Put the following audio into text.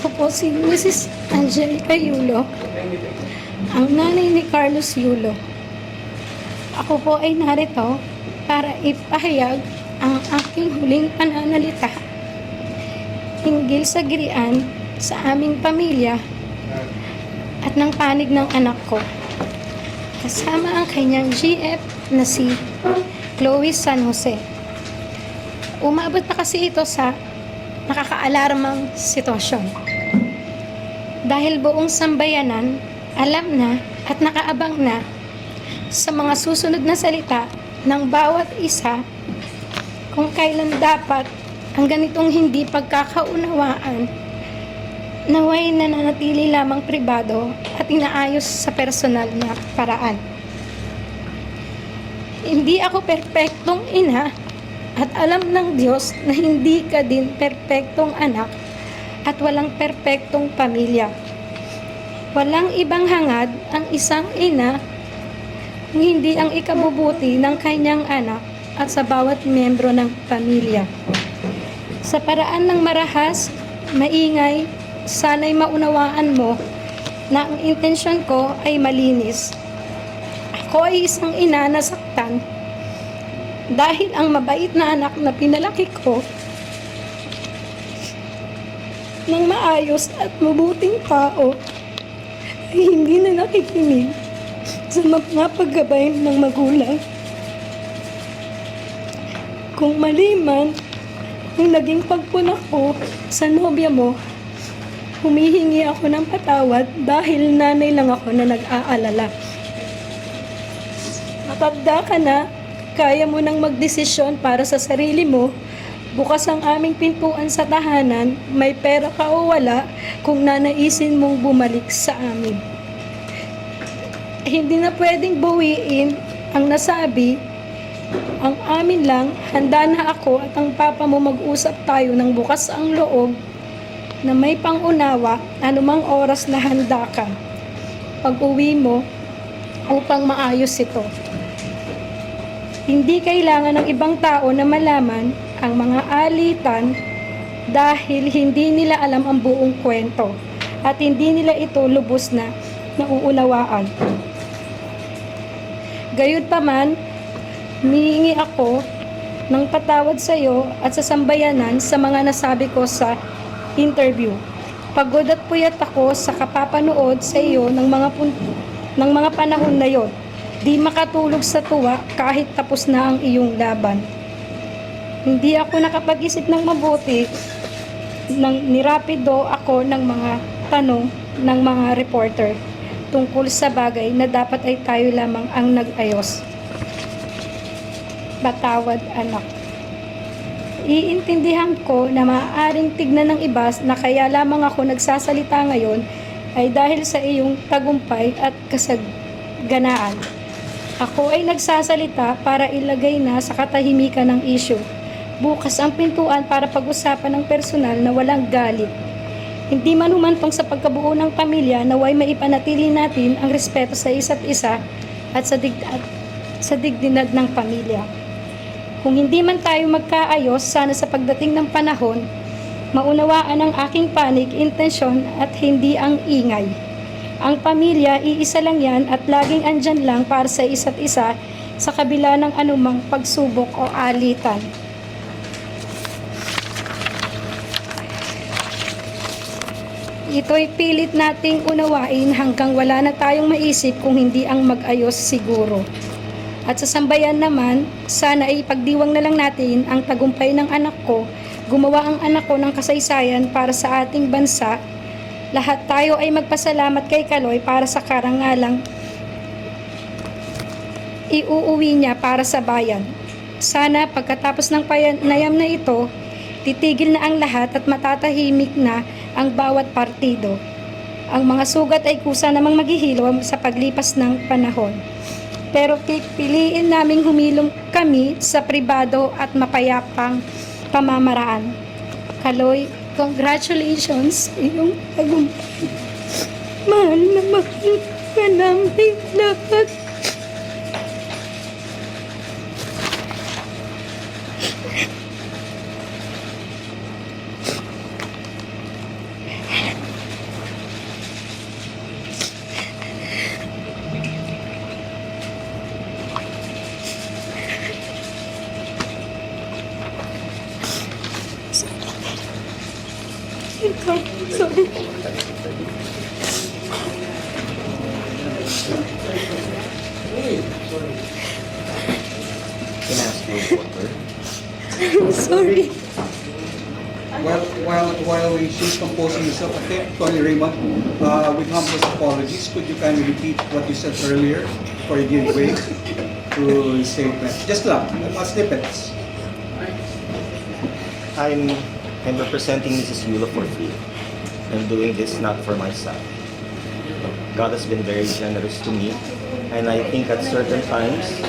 Ako po si Mrs. Angelica Yulo, ang nanay ni Carlos Yulo. Ako po ay narito para ipahayag ang aking huling pananalita hinggil sa girian sa aming pamilya at ng panig ng anak ko. Kasama ang kanyang GF na si Chloe San Jose. Umabot na kasi ito sa nakakaalarmang sitwasyon. Dahil buong sambayanan, alam na at nakaabang na sa mga susunod na salita ng bawat isa kung kailan dapat ang ganitong hindi pagkakaunawaan naway nananatili lamang pribado at inaayos sa personal na paraan. Hindi ako perpektong ina at alam ng Diyos na hindi ka din perpektong anak at walang perpektong pamilya. Walang ibang hangad ang isang ina kung hindi ang ikabubuti ng kanyang anak at sa bawat miyembro ng pamilya. Sa paraan ng marahas, maingay, sana'y maunawaan mo na ang intensyon ko ay malinis. Ako ay isang ina na saktan dahil ang mabait na anak na pinalaki ko ng maayos at mabuting tao ay hindi na nakikinig sa mga paggabay ng magulang. Kung mali man ang naging pagpunak ko sa nobya mo, humihingi ako ng patawad dahil nanay lang ako na nag-aalala. Matanda ka na, kaya mo nang magdesisyon para sa sarili mo. Bukas ang aming pintuan sa tahanan, may pera ka o wala kung nanaisin mong bumalik sa amin. Hindi na pwedeng bawiin ang nasabi. Ang amin lang, handa na ako at ang papa mo mag-usap tayo ng bukas ang loob na may pangunawa anumang oras na handa ka pag-uwi mo upang maayos ito. Hindi kailangan ng ibang tao na malaman ang mga alitan dahil hindi nila alam ang buong kwento at hindi nila ito lubos na nauunawaan. Gayunpaman, humihingi ako ng patawad sa iyo at sa sambayanan sa mga nasabi ko sa interview. Pagod at puyat ako sa kapapanood sa iyo ng mga panahon na yon. Di makatulog sa tuwa kahit tapos na ang iyong laban. Hindi ako nakapag-isip ng mabuti nang nirapido ako ng mga tanong ng mga reporter tungkol sa bagay na dapat ay tayo lamang ang nag-ayos. Patawad, anak. Iintindihan ko na maaaring tignan ng iba na kaya lamang ako nagsasalita ngayon ay dahil sa iyong tagumpay at kasaganaan. Ako ay nagsasalita para ilagay na sa katahimikan ng issue. Bukas ang pintuan para pag-usapan ng personal na walang galit. Hindi man humantong sa pagkabuo ng pamilya naway maipanatili natin ang respeto sa isa't isa at sa dignidad ng pamilya. Kung hindi man tayo magkaayos, sana sa pagdating ng panahon, maunawaan ang aking panig, intensyon at hindi ang ingay. Ang pamilya, iisa lang yan at laging andyan lang para sa isa't isa sa kabila ng anumang pagsubok o alitan. Ito'y pilit nating unawain hanggang wala na tayong maisip kung hindi ang mag-ayos siguro. At sa sambayan naman, sana ay ipagdiwang na lang natin ang tagumpay ng anak ko, gumawa ang anak ko ng kasaysayan para sa ating bansa. Lahat tayo ay magpasalamat kay Kaloy para sa karangalang iuuwi niya para sa bayan. Sana pagkatapos ng panayam na ito, titigil na ang lahat at matatahimik na ang bawat partido. Ang mga sugat ay kusa namang maghihilom sa paglipas ng panahon. Pero pipiliin naming humilom kami sa pribado at mapayapang pamamaraan. Kaloy, congratulations sa iyong tagumpay. Mahal na mahal ka namin lahat. Ito, sorry. Can I ask you water? Sorry. While she's composing herself, I think, Tony Raymond, with humble apologies, could you kindly repeat what you said earlier before you give way to the statement? Just lang, snippets. I'm representing Mrs. Yulo for free. I'm doing this not for myself. God has been very generous to me, and I think at certain times